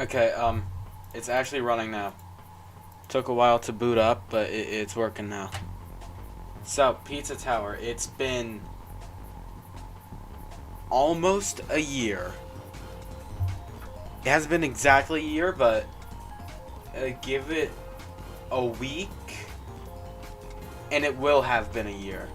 Okay, it's actually running now. Took a while to boot up, but it's working now. So, Pizza Tower, it's been almost a year. It hasn't been exactly a year, but give it a week, and it will have been a year.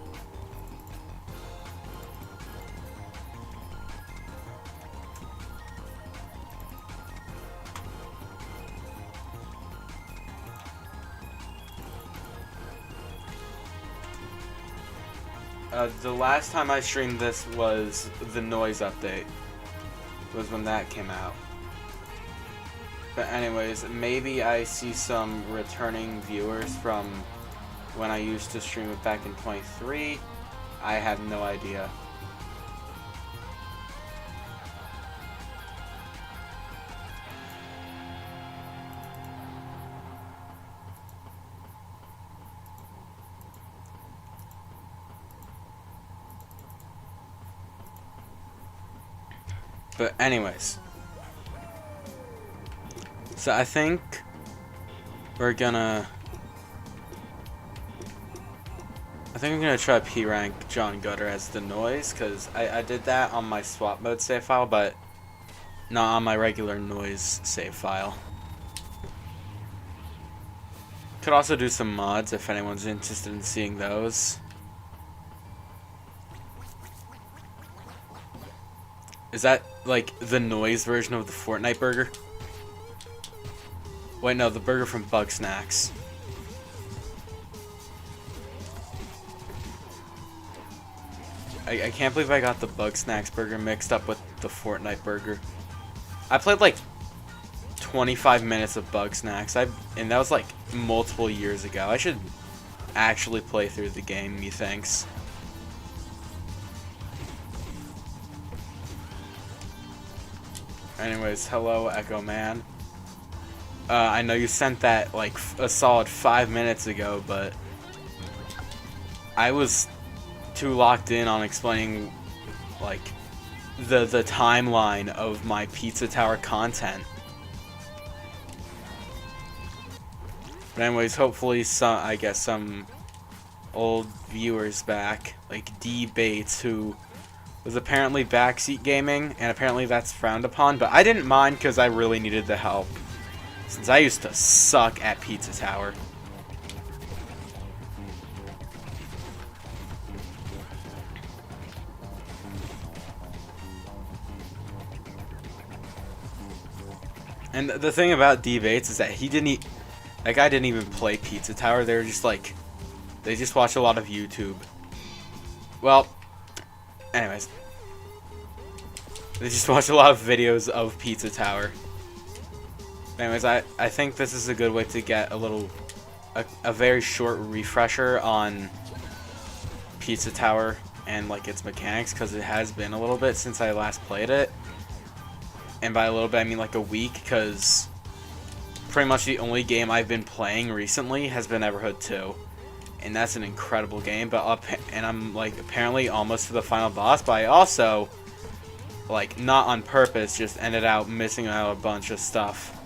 The last time I streamed this was the noise update. Was when that came out. But anyways, maybe I see some returning viewers from when I used to stream it back in 23. I have no idea. But anyways, so I think we're gonna. I'm gonna try P rank John Gutter as the noise, because I did that on my swap mode save file, but not on my regular noise save file. Could also do some mods if anyone's interested in seeing those. Is that like the noise version of the Fortnite burger? Wait, no, the burger from Bug Snacks. I can't believe I got the Bug Snacks burger mixed up with the Fortnite burger. I played like 25 minutes of Bug Snacks, and that was like multiple years ago. I should actually play through the game, methinks. Anyways, hello, Echo Man. I know you sent that like a solid 5 minutes ago, but I was too locked in on explaining like the timeline of my Pizza Tower content. But anyways, hopefully some old viewers back, like D Bates, who was apparently backseat gaming, and apparently that's frowned upon, but I didn't mind because I really needed the help, since I used to suck at Pizza Tower. And the thing about D Bates is that that guy didn't even play Pizza Tower. They were just like, they just watch a lot of YouTube. Well, anyways, they just watch a lot of videos of Pizza Tower. Anyways, I think this is a good way to get a very short refresher on Pizza Tower and like its mechanics, because it has been a little bit since I last played it. And by a little bit, I mean like a week, because pretty much the only game I've been playing recently has been Everhood 2. And that's an incredible game, and I'm like apparently almost to the final boss, but I also, like, not on purpose, just ended out missing out a bunch of stuff.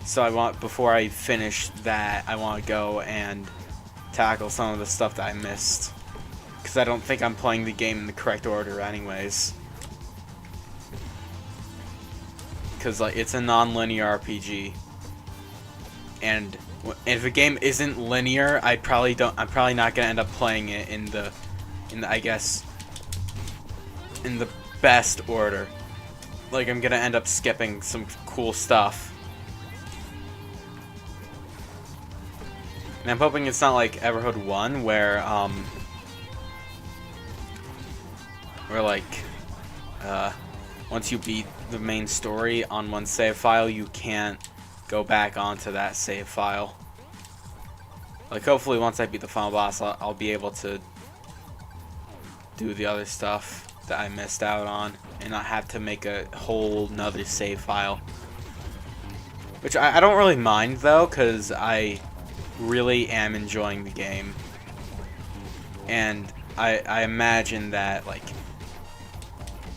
So before I finish that, I want to go and tackle some of the stuff that I missed, because I don't think I'm playing the game in the correct order anyways. Because like it's a non-linear RPG, and if a game isn't linear, I'm probably not gonna end up playing it in the I guess in the best order. Like, I'm gonna end up skipping some cool stuff. And I'm hoping it's not like Everhood 1 where like once you beat the main story on one save file, you can't go back onto that save file. Like, hopefully once I beat the final boss, I'll be able to do the other stuff that I missed out on and not have to make a whole nother save file. Which I don't really mind though, because I really am enjoying the game. And I imagine that like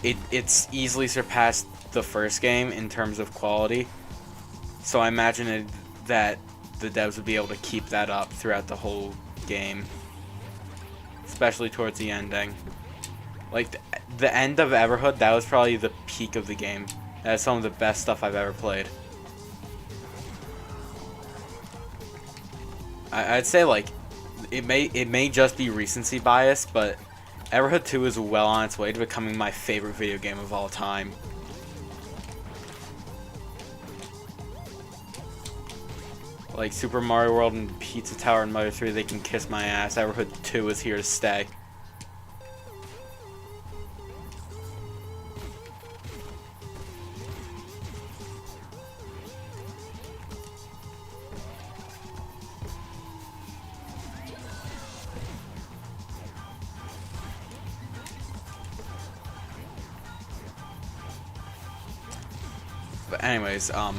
it's easily surpassed the first game in terms of quality. So I imagine that the devs would be able to keep that up throughout the whole game, especially towards the ending. Like the end of Everhood, that was probably the peak of the game. That's some of the best stuff I've ever played. I'd say like it may just be recency bias, but Everhood 2 is well on its way to becoming my favorite video game of all time. Like Super Mario World and Pizza Tower and Mario 3, they can kiss my ass. Everhood 2 is here to stay. But anyways, I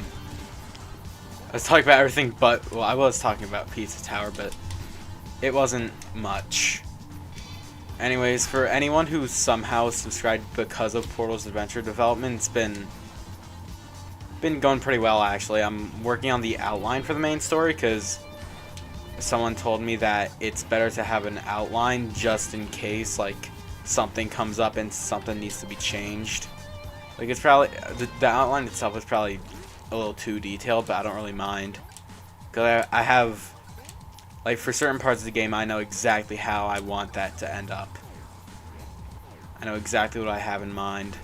was talking about everything but, well, I was talking about Pizza Tower, but it wasn't much. Anyways, for anyone who's somehow subscribed because of Portal's Adventure development, it's been going pretty well, actually. I'm working on the outline for the main story, because someone told me that it's better to have an outline just in case, like, something comes up and something needs to be changed. Like, it's probably, the outline itself is probably a little too detailed, but I don't really mind. Because I have, like, for certain parts of the game, I know exactly how I want that to end up. I know exactly what I have in mind.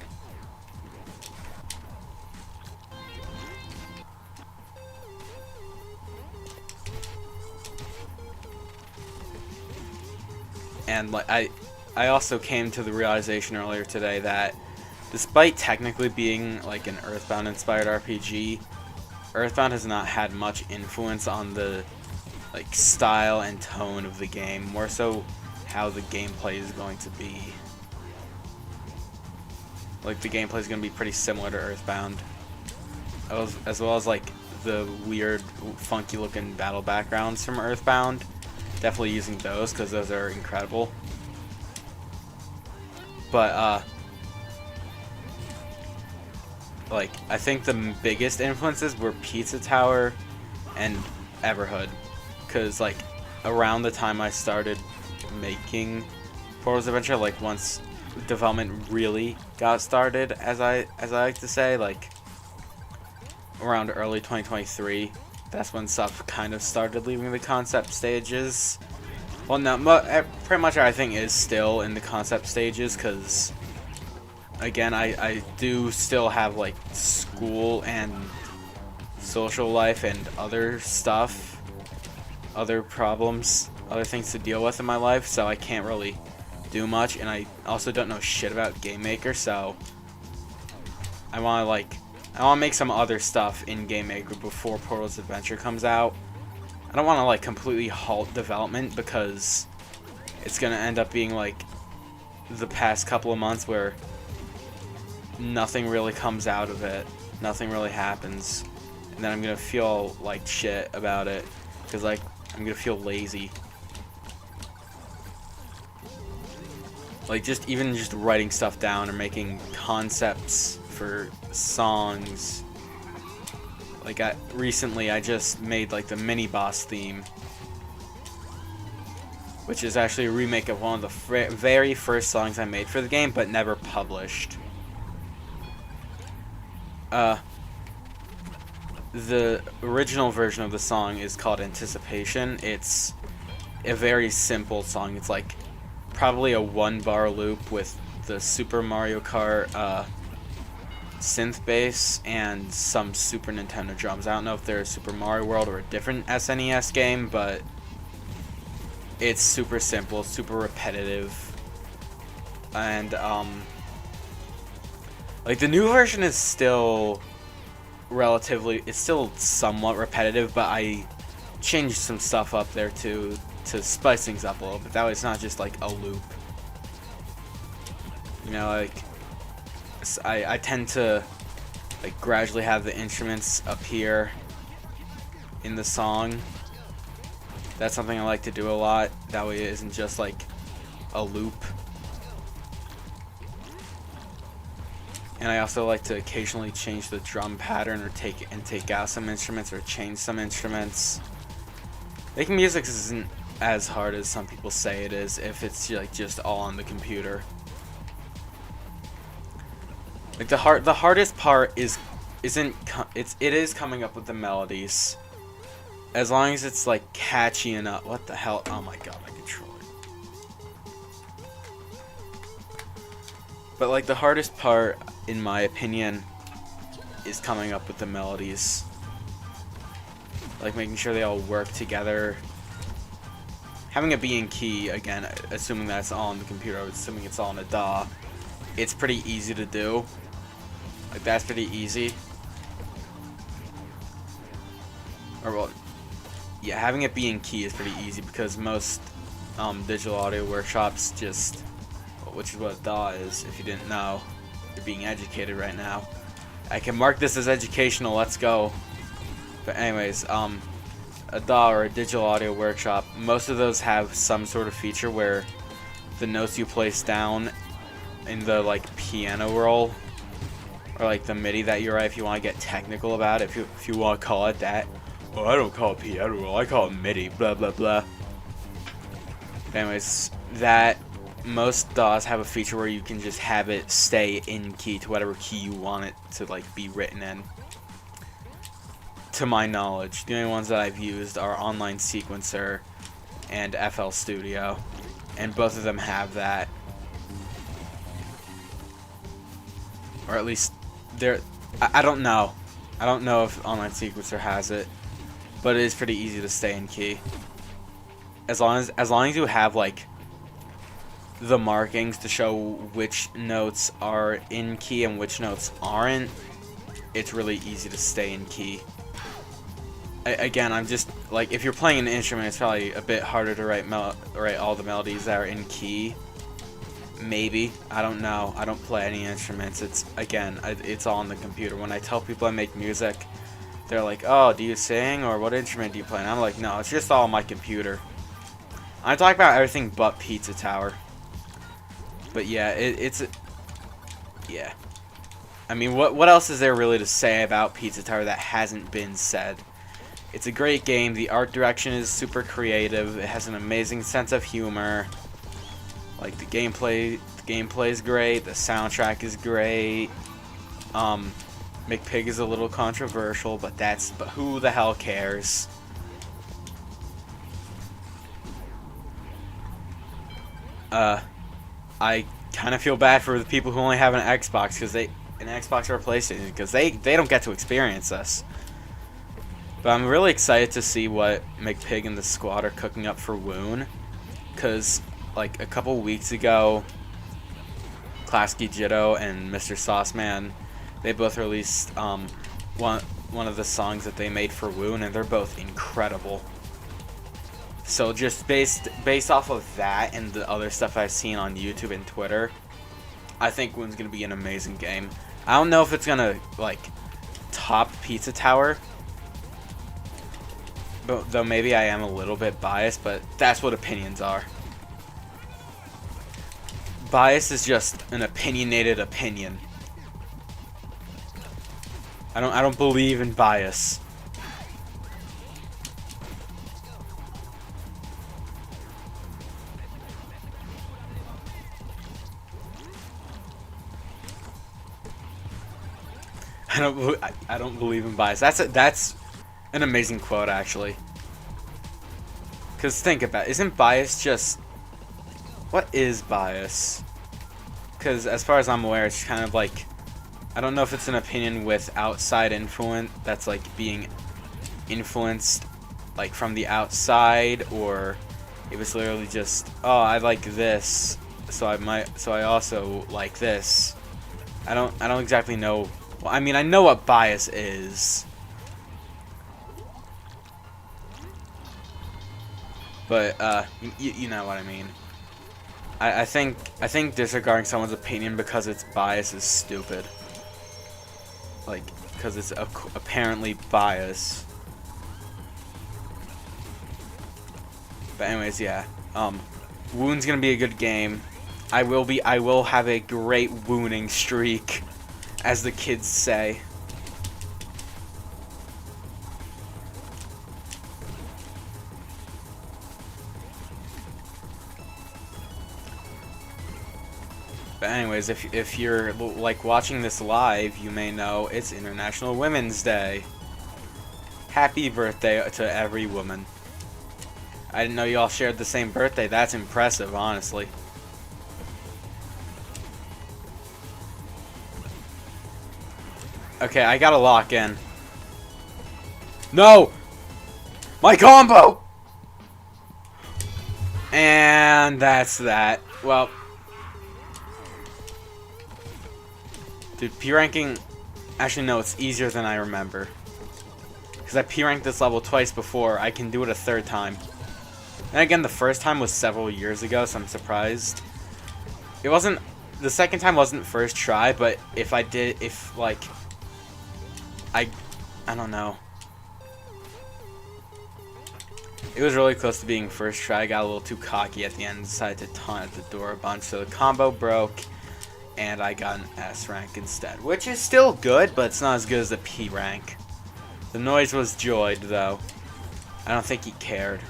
And, like, I also came to the realization earlier today that despite technically being like an Earthbound inspired RPG, Earthbound has not had much influence on the like style and tone of the game, more so how the gameplay is going to be. Like the gameplay is going to be pretty similar to Earthbound, as well as like the weird, funky looking battle backgrounds from Earthbound. Definitely using those because those are incredible. But like, I think the biggest influences were Pizza Tower and Everhood, because like around the time I started making Portal's Adventure, like once development really got started, as I like to say, like around early 2023, that's when stuff kind of started leaving the concept stages. Well, no, pretty much everything is still in the concept stages, because again, I do still have like school and social life and other stuff, other problems, other things to deal with in my life, so I can't really do much, and I also don't know shit about Game Maker, so I want to make some other stuff in Game Maker before Portal's Adventure comes out. I don't want to like completely halt development, because it's going to end up being like the past couple of months where nothing really comes out of it, nothing really happens, and then I'm gonna feel like shit about it, because like I'm gonna feel lazy. Like even just writing stuff down or making concepts for songs. Like recently I just made like the mini boss theme, which is actually a remake of one of the very first songs I made for the game, but never published. The original version of the song is called Anticipation. It's a very simple song. It's like probably a 1-bar loop with the Super Mario Kart synth bass and some Super Nintendo drums. I don't know if they're Super Mario World or a different SNES game, but it's super simple, super repetitive, and like the new version is still it's still somewhat repetitive, but I changed some stuff up there to spice things up a little bit. That way it's not just like a loop. You know, like I tend to like gradually have the instruments appear in the song. That's something I like to do a lot. That way it isn't just like a loop. And I also like to occasionally change the drum pattern or take out some instruments or change some instruments. Making music isn't as hard as some people say it is if it's like just all on the computer. Like the hardest part it is coming up with the melodies. As long as it's like catchy enough. What the hell? Oh my god, I control it. But like the hardest part, in my opinion, is coming up with the melodies. Like making sure they all work together. Having it be in key, again, assuming that's all on the computer, assuming it's all in a DAW, it's pretty easy to do. Like that's pretty easy. Or well, yeah, having it be in key is pretty easy because most digital audio workshops just, which is what a DAW is, if you didn't know, you're being educated right now. I can mark this as educational, let's go. But anyways, a DAW or a digital audio workshop, most of those have some sort of feature where the notes you place down in the like piano roll, or like the MIDI that you write, if you want to get technical about it, if you want to call it that. Oh, I don't call it piano roll, I call it MIDI, blah blah blah. Anyways, that most DAWs have a feature where you can just have it stay in key to whatever key you want it to like be written in. To my knowledge, the only ones that I've used are Online Sequencer and FL Studio, and both of them have that. Or at least I don't know. I don't know if Online Sequencer has it, but it is pretty easy to stay in key. As long as you have like the markings to show which notes are in key and which notes aren't, it's really easy to stay in key. Again, I'm just like, if you're playing an instrument, it's probably a bit harder to write all the melodies that are in key. Maybe, I don't know. I don't play any instruments. It's all on the computer. When I tell people I make music, they're like, "Oh, do you sing or what instrument do you play?" And I'm like, "No, it's just all on my computer." I'm talking about everything but Pizza Tower. But yeah, yeah. I mean, what else is there really to say about Pizza Tower that hasn't been said? It's a great game. The art direction is super creative. It has an amazing sense of humor. Like the gameplay is great. The soundtrack is great. McPig is a little controversial, but who the hell cares? I kind of feel bad for the people who only have an Xbox an Xbox or a PlayStation, because they don't get to experience this. But I'm really excited to see what McPig and the squad are cooking up for Woon, because like a couple weeks ago, Klasky Jitto and Mr. Sauceman, they both released one of the songs that they made for Woon, and they're both incredible. So just based off of that and the other stuff I've seen on YouTube and Twitter, I think Woon's gonna be an amazing game. I don't know if it's gonna like top Pizza Tower, though maybe I am a little bit biased, but that's what opinions are. Bias is just an opinionated opinion. I don't believe in bias. I don't believe in bias. That's an amazing quote, actually. Because think about it, isn't bias just... What is bias? Because as far as I'm aware, it's kind of like... I don't know if it's an opinion with outside influence, that's like being influenced like from the outside, or if it's literally just, oh, I like this, so I also like this. I don't exactly know. Well, I mean, I know what bias is. But you know what I mean. I think disregarding someone's opinion because it's bias is stupid. Like, because it's apparently bias. But anyways, yeah. Woon's gonna be a good game. I will have a great wooning streak as the kids say. But anyways, if you're like watching this live, you may know it's International Women's Day. Happy birthday to every woman. I didn't know you all shared the same birthday. That's impressive, honestly. Okay, I gotta lock in. No! My combo! And that's that. Well, dude, P ranking. Actually, no, it's easier than I remember. Because I P ranked this level twice before. I can do it a third time. And again, the first time was several years ago, so I'm surprised. It wasn't. The second time wasn't first try, but if I did. If, like. I don't know. It was really close to being first try. I got a little too cocky at the end and decided to taunt at the door a bunch. So the combo broke, and I got an S rank instead. Which is still good, but it's not as good as the P rank. The noise was joyed, though. I don't think he cared.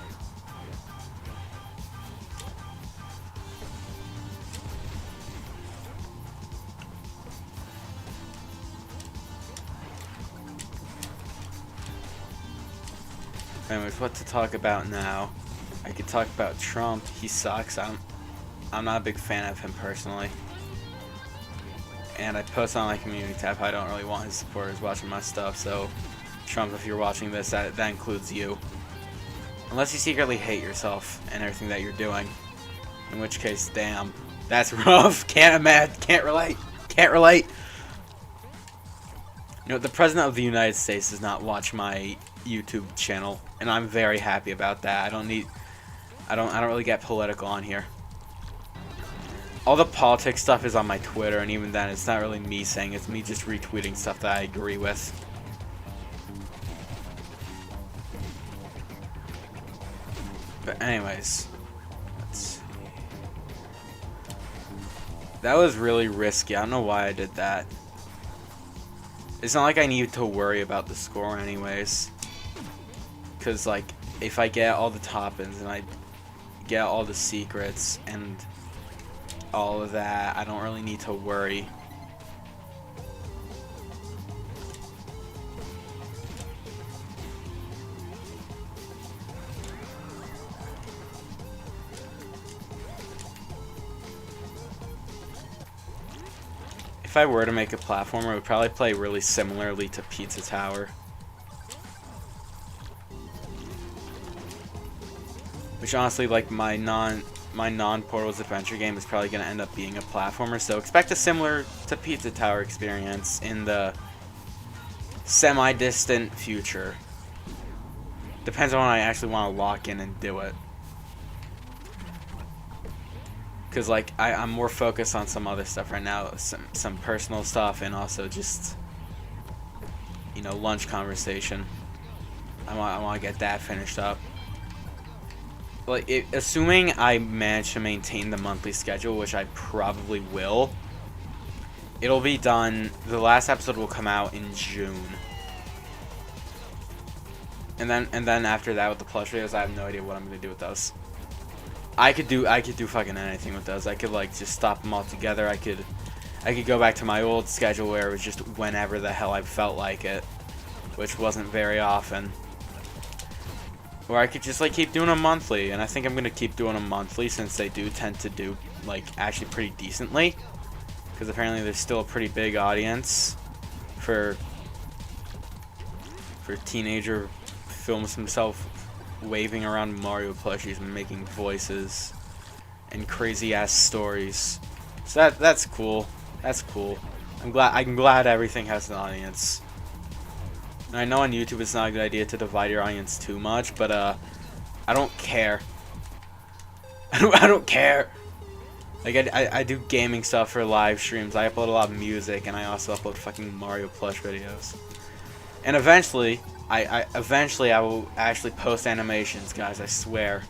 Anyways, what to talk about now? I could talk about Trump. He sucks. I'm not a big fan of him personally. And I post on my community tab. I don't really want his supporters watching my stuff. So, Trump, if you're watching this, that includes you. Unless you secretly hate yourself and everything that you're doing. In which case, damn, that's rough. Can't relate. Can't relate. You know, the President of the United States does not watch my YouTube channel, and I'm very happy about that. I don't really get political on here. All the politics stuff is on my Twitter, and even then, it's not really me saying, it's me just retweeting stuff that I agree with. But anyways, let's see. That was really risky. I don't know why I did that. It's not like I need to worry about the score anyways. Because, like, if I get all the top-ins and I get all the secrets and all of that, I don't really need to worry. If I were to make a platformer, I would probably play really similarly to Pizza Tower. Which honestly, like, my non-Portals adventure game is probably going to end up being a platformer, so expect a similar to Pizza Tower experience in the semi-distant future. Depends on when I actually want to lock in and do it. Because, like, I'm more focused on some other stuff right now, some personal stuff, and also just, you know, lunch conversation. I want to get that finished up. Like, assuming I manage to maintain the monthly schedule, which I probably will, it'll be done. The last episode will come out in June, and then after that with the plush videos, I have no idea what I'm gonna do with those. I could do fucking anything with those. I could, like, just stop them all together. I could go back to my old schedule where it was just whenever the hell I felt like it, which wasn't very often. Or I could just, like, keep doing them monthly, and I think I'm going to keep doing them monthly since they do tend to do, like, actually pretty decently. Because apparently there's still a pretty big audience for teenager films himself waving around Mario plushies and making voices and crazy-ass stories. So that's cool. That's cool. I'm glad everything has an audience. And I know on YouTube it's not a good idea to divide your audience too much, but I don't care. I don't care. Like, I do gaming stuff for live streams. I upload a lot of music, and I also upload fucking Mario plush videos. And eventually I will actually post animations, guys. I swear.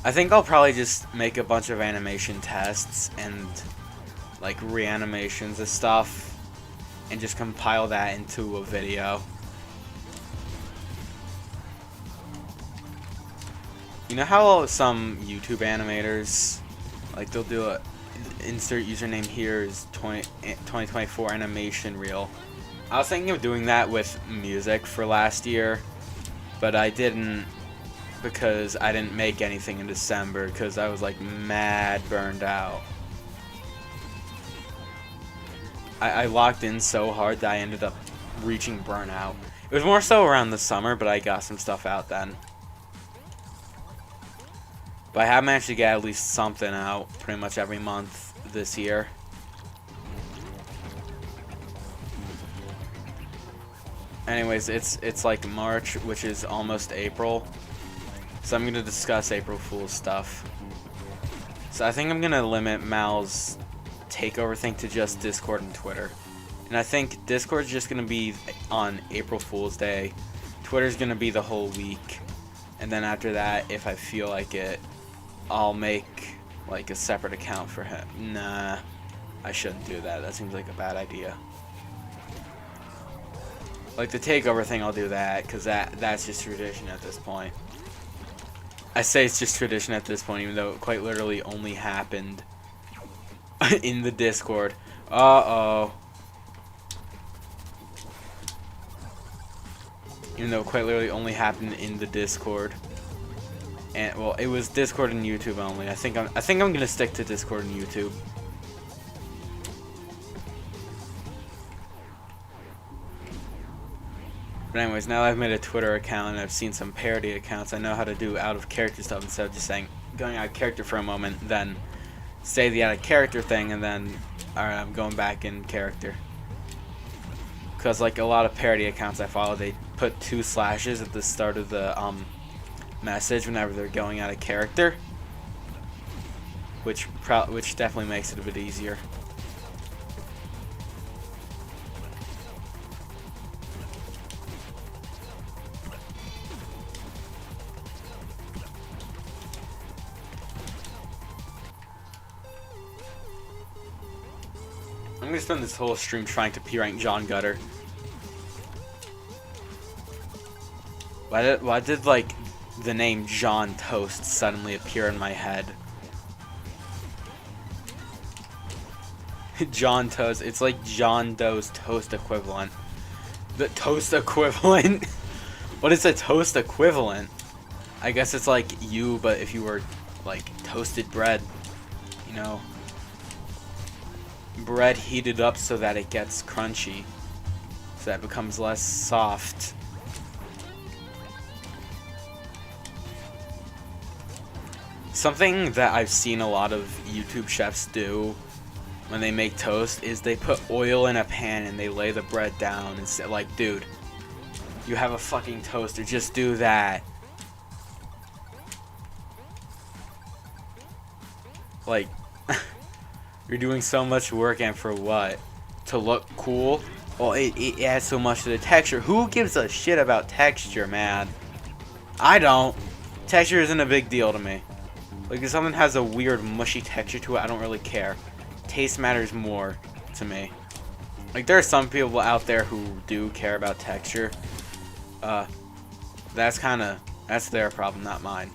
I think I'll probably just make a bunch of animation tests and like reanimations and stuff, and just compile that into a video. You know how some YouTube animators, like they'll do a insert username here is 2024 animation reel. I was thinking of doing that with music for last year, but I didn't because I didn't make anything in December because I was like mad burned out. I locked in so hard that I ended up reaching burnout. It was more so around the summer, but I got some stuff out then. But I have managed to get at least something out pretty much every month this year. Anyways, it's like March, which is almost April. So I'm going to discuss April Fool's stuff. So I think I'm going to limit Mal's takeover thing to just Discord and Twitter. And I think Discord's just going to be on April Fool's Day. Twitter's going to be the whole week. And then after that, if I feel like it, I'll make like a separate account for him. Nah, I shouldn't do that. That seems like a bad idea. Like the takeover thing, I'll do that because that's just tradition at this point. I say it's just tradition at this point, even though it quite literally only happened in the Discord. Uh-oh. Even though it quite literally only happened in the Discord. And well, it was Discord and YouTube only. I think I'm gonna stick to Discord and YouTube. But anyways, now I've made a Twitter account and I've seen some parody accounts. I know how to do out of character stuff instead of just saying going out of character for a moment, then say the out of character thing, and then alright, I'm going back in character. Because like a lot of parody accounts I follow, they put 2 slashes at the start of the message whenever they're going out of character, which definitely makes it a bit easier. I'm gonna spend this whole stream trying to P-rank John Gutter. Why did like the name John Toast suddenly appear in my head? John Toast. It's like John Doe's toast equivalent. The toast equivalent? What is a toast equivalent? I guess it's like you, but if you were like toasted bread, you know, bread heated up so that it gets crunchy, so that it becomes less soft. Something that I've seen a lot of YouTube chefs do when they make toast is they put oil in a pan and they lay the bread down and say, like, dude, you have a fucking toaster, just do that. Like, you're doing so much work, and for what? To look cool? Well, it adds so much to the texture. Who gives a shit about texture, man? I don't. Texture isn't a big deal to me. Like, if something has a weird mushy texture to it, I don't really care. Taste matters more to me. Like, there are some people out there who do care about texture. That's their problem, not mine.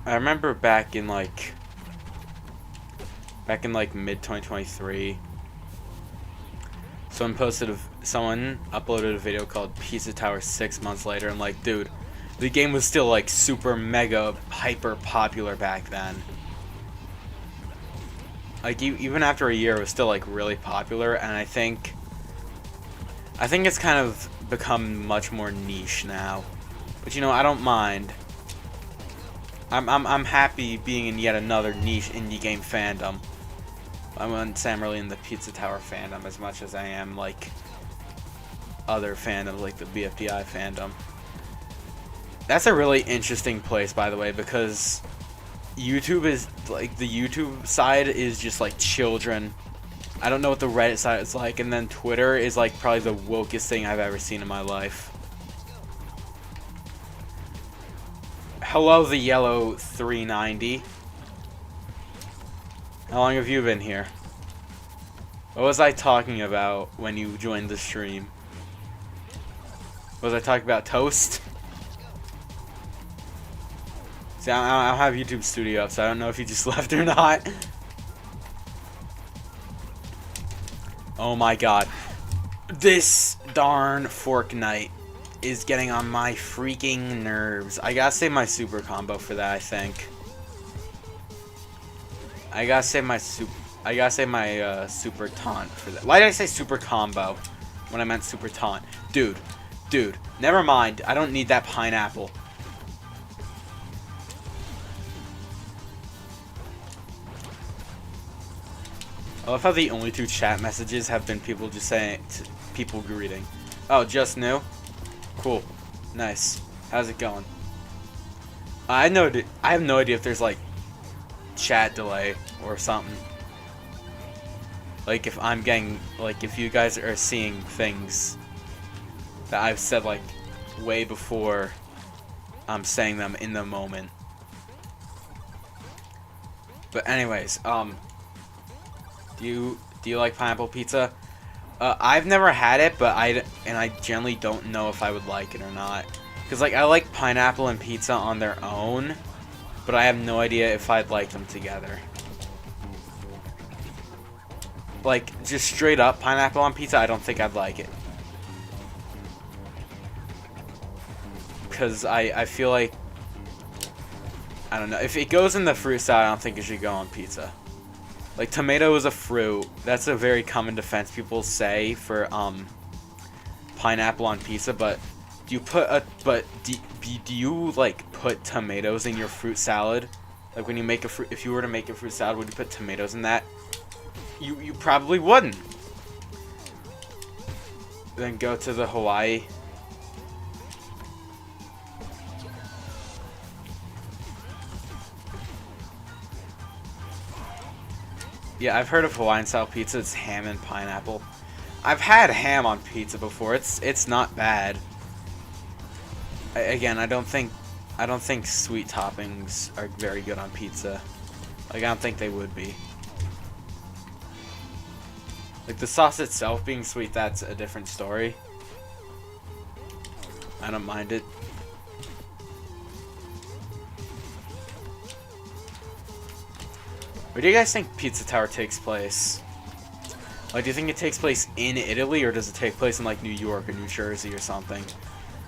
I remember back in like mid 2023, someone uploaded a video called Pizza Tower 6 months later. I'm like, dude, the game was still like super mega hyper popular back then. like even after a year, it was still like really popular, and I think it's kind of become much more niche now. But you know, I don't mind. I'm happy being in yet another niche indie game fandom. I wouldn't say I'm really in the Pizza Tower fandom as much as I am like other fandoms, like the BFDI fandom. That's a really interesting place, by the way, because YouTube is like, the YouTube side is just like children. I don't know what the Reddit side is like, and then Twitter is like probably the wokest thing I've ever seen in my life. Hello, the yellow 390. How long have you been here? What was I talking about when you joined the stream? Was I talking about toast? See, I don't have YouTube Studio up, so I don't know if you just left or not. Oh my god. This darn Fortnite is getting on my freaking nerves. I gotta save my super combo for that, I think. I gotta save my super taunt for that. Why did I say super combo when I meant super taunt? Dude, never mind. I don't need that pineapple. I love how the only two chat messages have been people just saying, people greeting. Oh, just new? Cool. Nice. How's it going? I have no idea if there's like chat delay or something. Like if I'm getting, like if you guys are seeing things that I've said like way before I'm saying them in the moment. But anyways, do you like pineapple pizza? I've never had it, but I generally don't know if I would like it or not. Cause like I like pineapple and pizza on their own, but I have no idea if I'd like them together. Like just straight up pineapple on pizza, I don't think I'd like it. Cause I feel like, I don't know, if it goes in the fruit salad, I don't think it should go on pizza. Like, tomato is a fruit. That's a very common defense people say for pineapple on pizza. But do you put do you like put tomatoes in your fruit salad? Like when you make if you were to make a fruit salad, would you put tomatoes in that? You probably wouldn't. Then go to the Hawaii. Yeah, I've heard of Hawaiian style pizza. It's ham and pineapple. I've had ham on pizza before. It's not bad. Again, I don't think sweet toppings are very good on pizza. Like I don't think they would be. Like the sauce itself being sweet, that's a different story. I don't mind it. Where do you guys think Pizza Tower takes place? Like, do you think it takes place in Italy, or does it take place in, like, New York or New Jersey or something?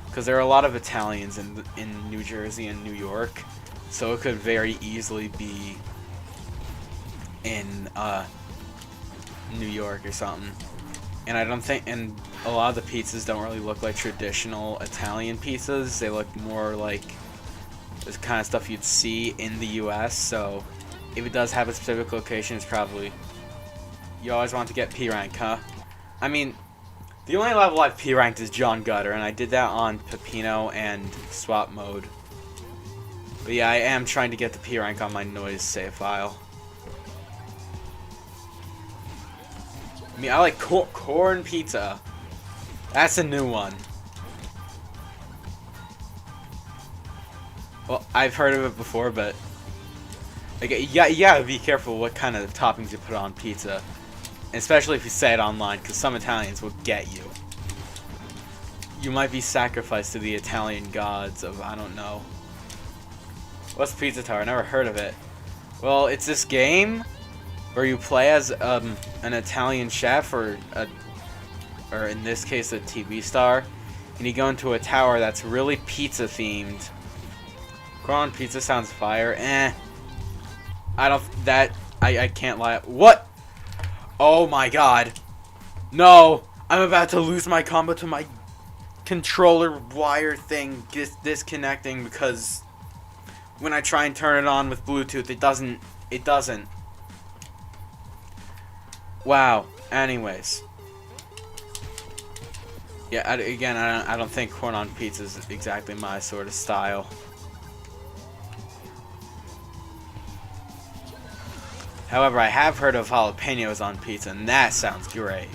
Because there are a lot of Italians in New Jersey and New York, so it could very easily be in, New York or something. And I don't think, and a lot of the pizzas don't really look like traditional Italian pizzas. They look more like the kind of stuff you'd see in the US, so if it does have a specific location, it's probably... You always want to get P rank, huh? I mean, the only level I've P ranked is John Gutter, and I did that on Pepino and swap mode. But yeah, I am trying to get the P rank on my noise save file. I mean, I like corn pizza. That's a new one. Well, I've heard of it before, but... Like, you gotta be careful what kind of toppings you put on pizza. Especially if you say it online, because some Italians will get you. You might be sacrificed to the Italian gods of, I don't know. What's Pizza Tower? I never heard of it. Well, it's this game where you play as an Italian chef, or in this case a TV star, and you go into a tower that's really pizza themed. Corn pizza sounds fire. I can't lie. What? Oh my god. No. I'm about to lose my combo to my controller wire thing disconnecting because when I try and turn it on with Bluetooth, it doesn't. Wow. Anyways. Yeah, again, I don't think corn on pizza is exactly my sort of style. However, I have heard of jalapenos on pizza, and that sounds great.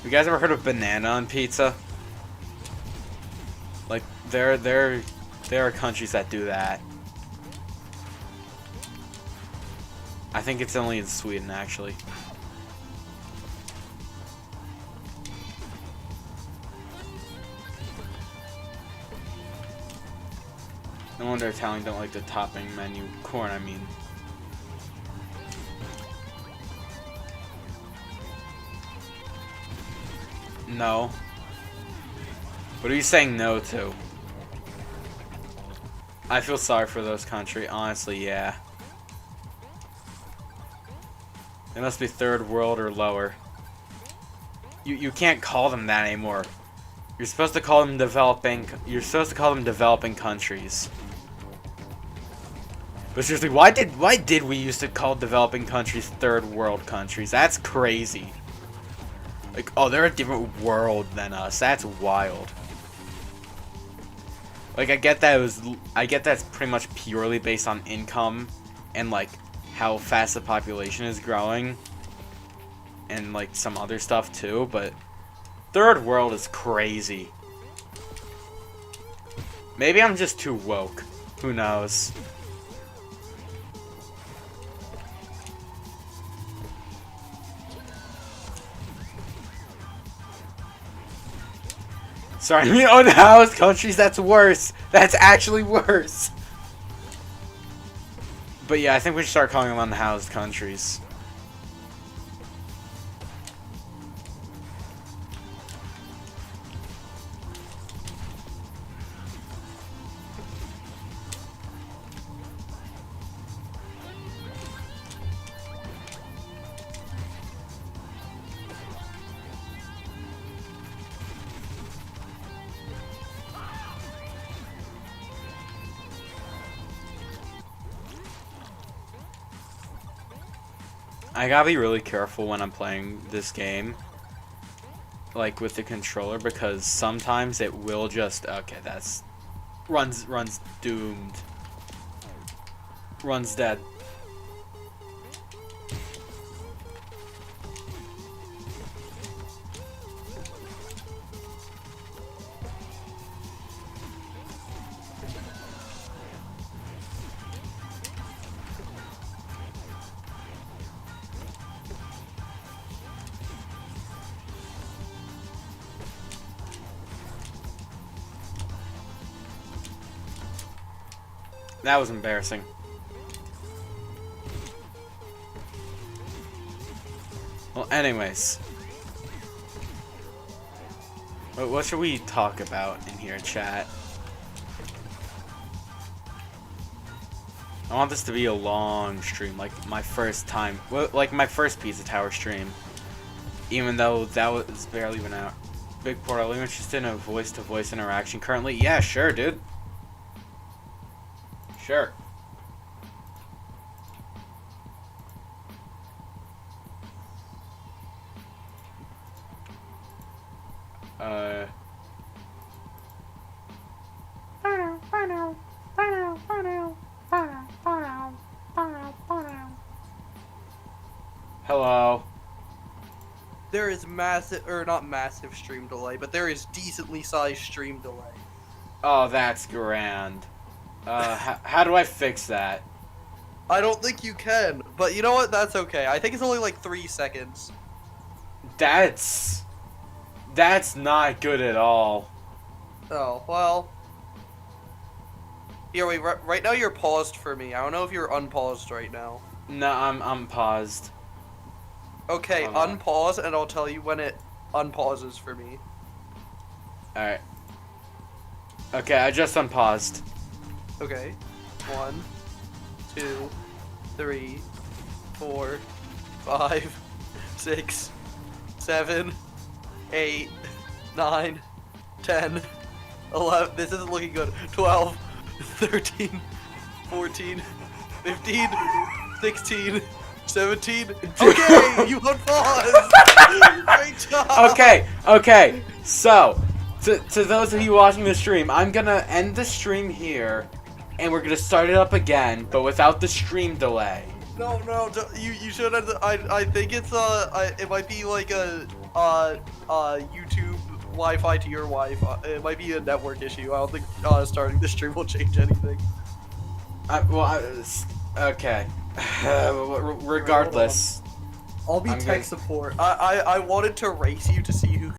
You guys ever heard of banana on pizza? Like, there are countries that do that. I think it's only in Sweden, actually. No wonder Italians don't like the topping menu. Corn, I mean. No. What are you saying no to? I feel sorry for those countries. Honestly, yeah. They must be third world or lower. You can't call them that anymore. You're supposed to call them developing. You're supposed to call them developing countries. But seriously, why did we used to call developing countries third world countries? That's crazy. Like, oh, they're a different world than us. That's wild. Like, I get that's pretty much purely based on income and like how fast the population is growing and like some other stuff too, but third world is crazy. Maybe I'm just too woke. Who knows? Sorry, I mean, unhoused countries, that's worse. That's actually worse. But yeah, I think we should start calling them unhoused countries. I gotta be really careful when I'm playing this game, like with the controller, because sometimes it will just that's runs doomed, runs dead. That was embarrassing. Well, anyways. What should we talk about in here, chat? I want this to be a long stream, like my first time, like my first Pizza Tower stream. Even though that was barely even out. Big Portal, are you interested in a voice-to-voice interaction currently? Yeah, sure, dude. Sure. Hello. There is massive, or not massive stream delay, but there is decently sized stream delay. Oh, that's grand. How do I fix that? I don't think you can, but you know what? That's okay. I think it's only like 3 seconds. That's not good at all. Oh, well. Here, wait, right now you're paused for me. I don't know if you're unpaused right now. No, I'm paused. Okay, unpause, and I'll tell you when it unpauses for me. Alright. Okay, I just unpaused. Okay. 1, 2, 3, 4, 5, 6, 7, 8, 9, 10, 11. This isn't looking good. 12, 13, 14, 15, 16, 17. Okay, you unpaused. Great job. Okay. So, to those of you watching the stream, I'm gonna end the stream here, and we're gonna start it up again, but without the stream delay. No, you should have. I think it's it might be like a YouTube Wi-Fi to your Wi-Fi. It might be a network issue. I don't think starting the stream will change anything. Okay. Regardless. I'll be I'm tech support. I wanted to race you to see